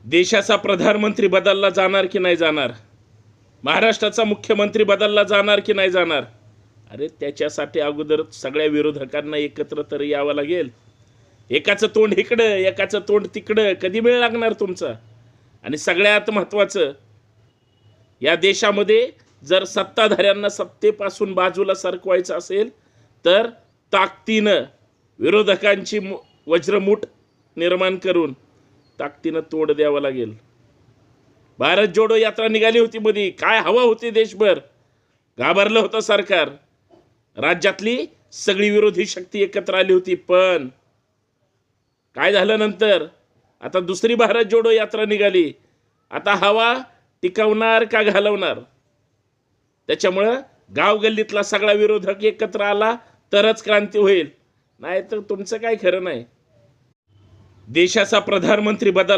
देशाचा प्रधानमंत्री बदलला जाणार की नाही जाणार? महाराष्ट्राचा मुख्यमंत्री बदलला जाणार की नाही जाणार? अरे त्याच्यासाठी अगोदर सगळ्या विरोधकांना एकत्र तर यावं लागेल. एकाचं तोंड इकडं एकाचं तोंड तिकडं कधी वेळ लागणार तुमचा? आणि सगळ्यात महत्त्वाचं, या देशामध्ये जर सत्ताधाऱ्यांना सत्तेपासून बाजूला सरकवायचं असेल तर ताकदीनं विरोधकांची वज्रमूठ निर्माण करून ताकदीनं तोड द्यावं लागेल. भारत जोडो यात्रा निघाली होती मध्ये, काय हवा होती देशभर, घाबरलं होतं सरकार. राज्यातली सगळी विरोधी शक्ती एकत्र आली होती. पण काय झालं नंतर? आता दुसरी भारत जोडो यात्रा निघाली. आता हवा टिकवणार का घालवणार? त्याच्यामुळं गावगल्लीतला सगळा विरोधक एकत्र आला तरच क्रांती होईल, नाही तर तुमचं काय खरं नाही. देशाचा प्रधानमंत्री बदलला